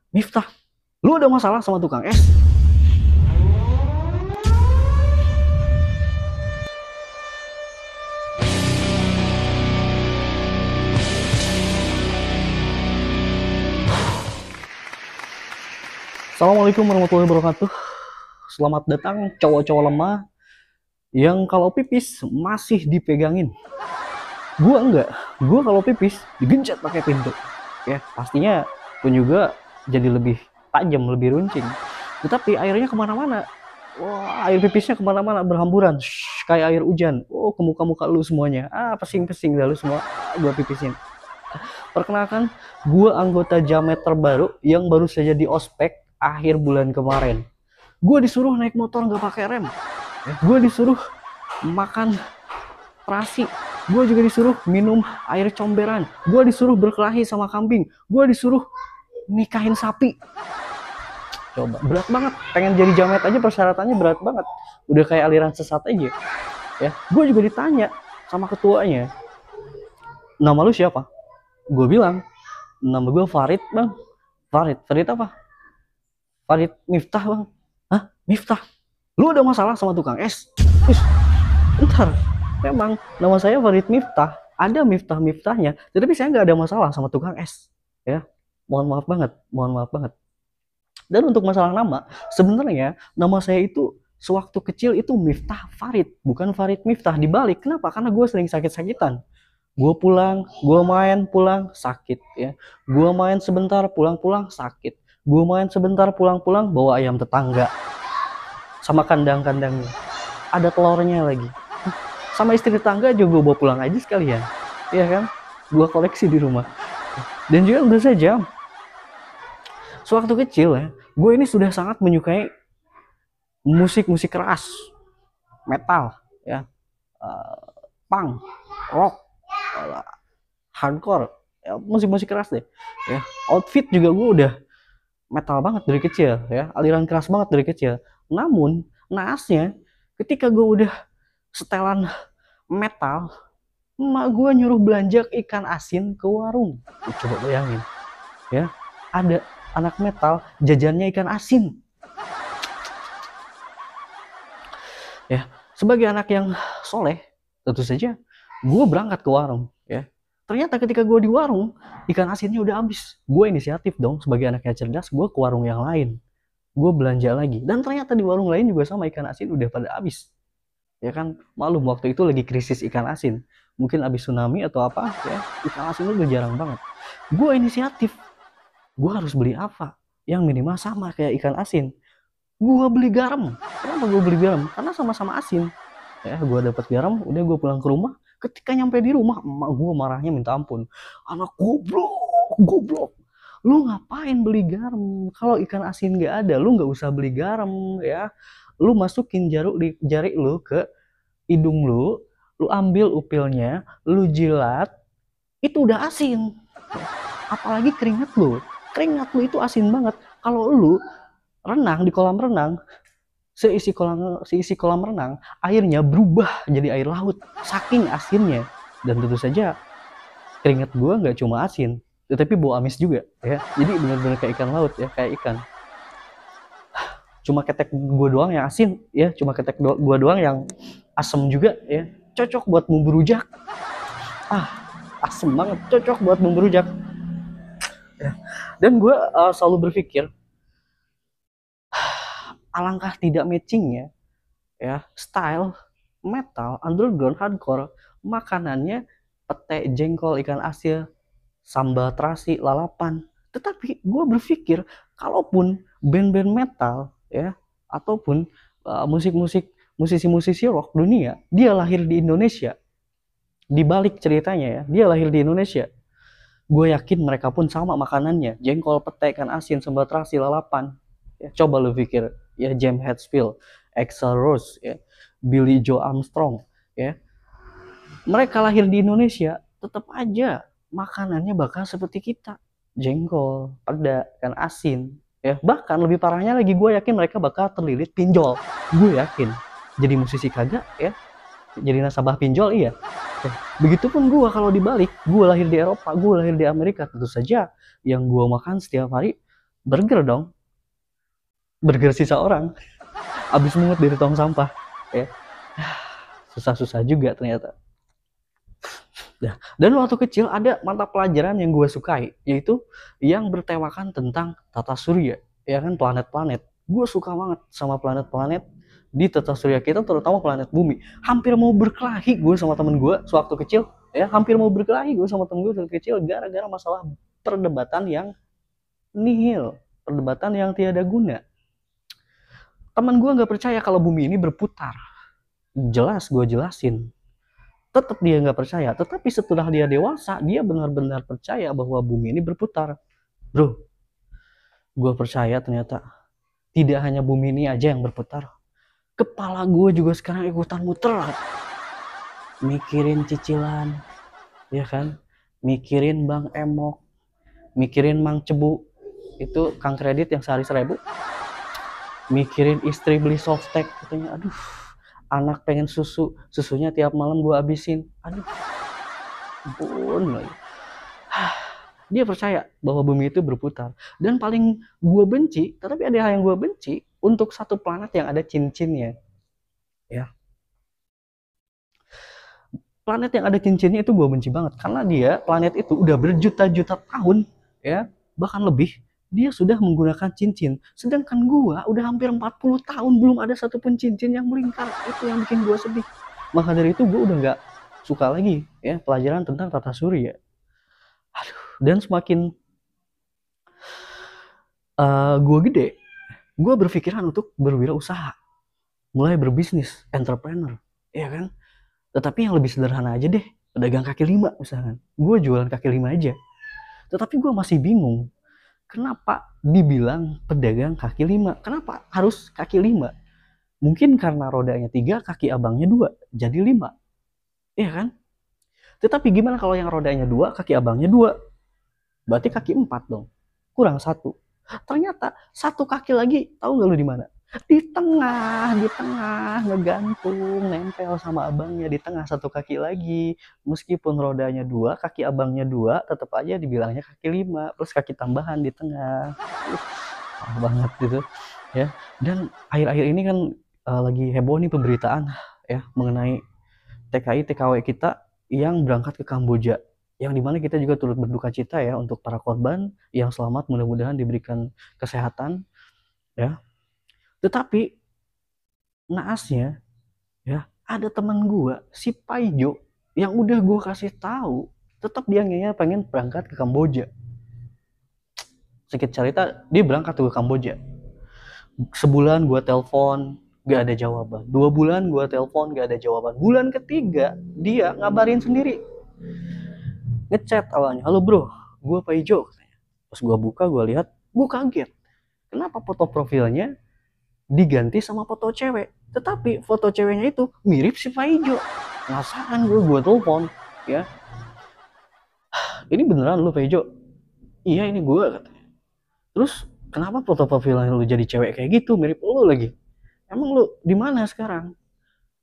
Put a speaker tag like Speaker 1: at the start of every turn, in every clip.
Speaker 1: Miftah, lu ada masalah sama tukang es? Assalamualaikum warahmatullahi wabarakatuh. Selamat datang cowok-cowok lemah yang kalau pipis masih dipegangin. Gua enggak. Gua kalau pipis digencet pakai pintu. Ya, pastinya pun juga jadi lebih tajam, lebih runcing. Tetapi airnya kemana-mana. Wah, air pipisnya kemana-mana berhamburan. Shhh, kayak air hujan. Oh, ke muka-muka lu semuanya. Ah, pesing-pesing dah lu semua. Gua pipisin. Perkenalkan, gue anggota Jamet terbaru yang baru saja di ospek akhir bulan kemarin. Gue disuruh naik motor nggak pakai rem. Gue disuruh makan terasi. Gue juga disuruh minum air comberan. Gue disuruh berkelahi sama kambing. Gue disuruh nikahin sapi. Coba, berat banget. Pengen jadi Jamet aja persyaratannya berat banget. Udah kayak aliran sesat aja. Ya, gue juga ditanya sama ketuanya, nama lu siapa? Gue bilang, nama gue Farid bang. Farid apa? Farid Miftah bang. Hah? Miftah? Lu ada masalah sama tukang es? Wih, bentar. Memang nama saya Farid Miftah. Ada Miftah-Miftahnya. Tetapi saya nggak ada masalah sama tukang es. Ya, mohon maaf banget. Mohon maaf banget. Dan untuk masalah nama, sebenarnya nama saya itu sewaktu kecil itu Miftah Farid. Bukan Farid Miftah. Dibalik. Kenapa? Karena gue sering sakit-sakitan. Gue pulang, gue main, pulang, sakit ya. Gue main sebentar, pulang-pulang, sakit. Gue main sebentar, pulang-pulang, bawa ayam tetangga. Sama kandang-kandangnya. Ada telurnya lagi. Sama istri tetangga juga gue bawa pulang aja sekalian. Iya kan? Gue koleksi di rumah. Dan juga udah saja, sewaktu kecil ya, gue ini sudah sangat menyukai musik-musik keras. Metal, ya, punk, rock, hardcore, ya, musik-musik keras deh ya. Outfit juga gue udah metal banget dari kecil ya, aliran keras banget dari kecil. Namun naasnya ketika gue udah setelan metal, emak gue nyuruh belanja ikan asin ke warung. Coba bayangin ya, ada anak metal jajannya ikan asin ya. Sebagai anak yang soleh, tentu saja gue berangkat ke warung ya. Ternyata ketika gue di warung, ikan asinnya udah habis. Gue inisiatif dong, sebagai anak yang cerdas, gue ke warung yang lain. Gue belanja lagi. Dan ternyata di warung lain juga sama, ikan asin udah pada habis. Ya kan, malum waktu itu lagi krisis ikan asin. Mungkin habis tsunami atau apa, ya. Ikan asin udah jarang banget. Gue inisiatif. Gue harus beli apa? Yang minimal sama kayak ikan asin. Gue beli garam. Kenapa gue beli garam? Karena sama-sama asin. Ya, gue dapat garam, udah gue pulang ke rumah. Ketika nyampe di rumah, emak gue marahnya minta ampun. Anak goblok, goblok. Lu ngapain beli garam? Kalau ikan asin nggak ada, lu nggak usah beli garam ya. Lu masukin jari lu ke hidung lu ambil upilnya, lu jilat, itu udah asin. Apalagi keringat lu itu asin banget. Kalau lu renang di kolam renang, seisi kolam renang, airnya berubah jadi air laut saking asinnya. Dan tentu saja keringat gue nggak cuma asin, tetapi bau amis juga ya. Jadi benar-benar kayak ikan laut ya, kayak ikan. Cuma ketek gue doang yang asin ya, cuma ketek gue doang yang asem juga ya. Cocok buat bumbu rujak. Asem banget, cocok buat bumbu rujak ya. Dan gue selalu berpikir, alangkah tidak matchingnya ya, style metal, underground, hardcore, makanannya pete, jengkol, ikan asin, sambal terasi, lalapan. Tetapi gue berpikir, kalaupun band-band metal ya, ataupun musisi-musisi rock dunia, dia lahir di Indonesia. Di balik ceritanya ya, dia lahir di Indonesia. Gue yakin mereka pun sama makanannya, jengkol, pete, ikan asin, sambal terasi, lalapan. Ya, coba lu pikir ya, James Hetfield, Axl Rose, ya, Billy Joe Armstrong, ya, mereka lahir di Indonesia, tetap aja makanannya bakal seperti kita, jengkol, peda, ikan asin, ya. Bahkan lebih parahnya lagi, gue yakin mereka bakal terlilit pinjol. Gue yakin. Jadi musisi kagak ya, jadi nasabah pinjol iya. Begitupun gue kalau dibalik, gue lahir di Eropa, gue lahir di Amerika, tentu saja yang gue makan setiap hari Burger dong, burger sisa orang abis mungut dari tong sampah ya. Susah-susah juga ternyata. Dan waktu kecil ada mata pelajaran yang gue sukai, yaitu yang bertemakan tentang tata surya, ya kan, planet-planet. Gue suka banget sama planet-planet di tata surya kita, terutama planet bumi. Hampir mau berkelahi gue sama temen gue sewaktu kecil, ya, hampir mau berkelahi gue sama temen gue sewaktu kecil gara-gara masalah perdebatan yang nihil, perdebatan yang tiada guna. Temen gue nggak percaya kalau bumi ini berputar. Jelas gue jelasin, tetap dia nggak percaya. Tetapi setelah dia dewasa, dia benar-benar percaya bahwa bumi ini berputar. Bro, gue percaya ternyata tidak hanya bumi ini aja yang berputar. Kepala gue juga sekarang ikutan muter, mikirin cicilan, ya kan, mikirin Bang Emok, mikirin Mang Cebu, itu Kang Kredit yang sehari 1.000, mikirin istri beli softtek, katanya aduh anak pengen susu, susunya tiap malam gue habisin, aduh ampun. Dia percaya bahwa bumi itu berputar. Dan paling gue benci, tetapi ada hal yang gue benci, untuk satu planet yang ada cincinnya, ya. Planet yang ada cincinnya itu gue benci banget, karena dia, planet itu udah berjuta-juta tahun, ya, bahkan lebih, dia sudah menggunakan cincin. Sedangkan gue udah hampir 40 tahun belum ada satupun cincin yang melingkar. Itu yang bikin gue sedih. Maka dari itu gue udah gak suka lagi, ya, pelajaran tentang tata surya. Aduh, dan semakin gue gede, gue berpikiran untuk berwirausaha, mulai berbisnis, entrepreneur, ya kan. Tetapi yang lebih sederhana aja deh, pedagang kaki lima misalkan. Gue jualan kaki lima aja. Tetapi gue masih bingung, kenapa dibilang pedagang kaki lima? Kenapa harus kaki lima? Mungkin karena rodanya 3, kaki abangnya 2, jadi 5, iya kan? Tetapi gimana kalau yang rodanya 2, kaki abangnya 2? Berarti kaki 4 dong, kurang 1. Ternyata satu kaki lagi, tahu nggak lu di mana? Di tengah ngegantung, nempel sama abangnya di tengah, satu kaki lagi. Meskipun rodanya 2, kaki abangnya 2, tetap aja dibilangnya kaki 5, plus kaki tambahan di tengah. Banget gitu, ya. Dan akhir-akhir ini kan lagi heboh nih pemberitaan, ya, mengenai TKI TKW kita yang berangkat ke Kamboja, yang dimana kita juga turut berduka cita ya untuk para korban yang selamat, mudah-mudahan diberikan kesehatan, ya. Tetapi naasnya, ya, ada teman gua si Paijo yang udah gua kasih tahu, tetap dia ngeyel pengen berangkat ke Kamboja. Sedikit cerita, dia berangkat ke Kamboja. Sebulan gua telepon, gak ada jawaban. 2 bulan gua telepon, gak ada jawaban. Bulan ketiga dia ngabarin sendiri, ngechat awalnya, halo bro, gue Paijo. Pas gue buka, gue lihat, gue kaget. Kenapa foto profilnya diganti sama foto cewek? Tetapi foto ceweknya itu mirip si Paijo. Penasaran gue telepon, ya. Ini beneran lu Paijo? Iya ini gue, katanya. Terus kenapa foto profilnya lu jadi cewek kayak gitu, mirip lu lagi? Emang lu di mana sekarang?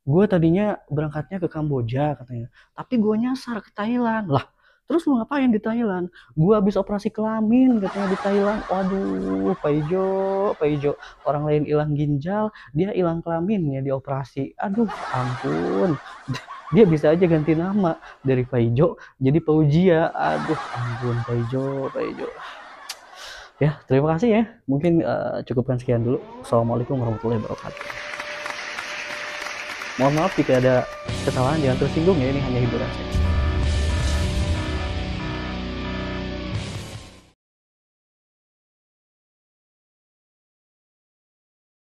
Speaker 1: Gue tadinya berangkatnya ke Kamboja, katanya. Tapi gue nyasar ke Thailand. Lah, terus lu ngapain di Thailand? Gue habis operasi kelamin, katanya, di Thailand. Waduh, Paijo. Orang lain hilang ginjal, dia hilang kelaminnya di operasi. Aduh, ampun. Dia bisa aja ganti nama dari Paijo jadi Paujia. Aduh, ampun Paijo. Ya, terima kasih ya. Mungkin cukupkan sekian dulu. Assalamualaikum warahmatullahi wabarakatuh. Mohon maaf jika ada kesalahan, jangan tersinggung ya, ini hanya hiburan saja.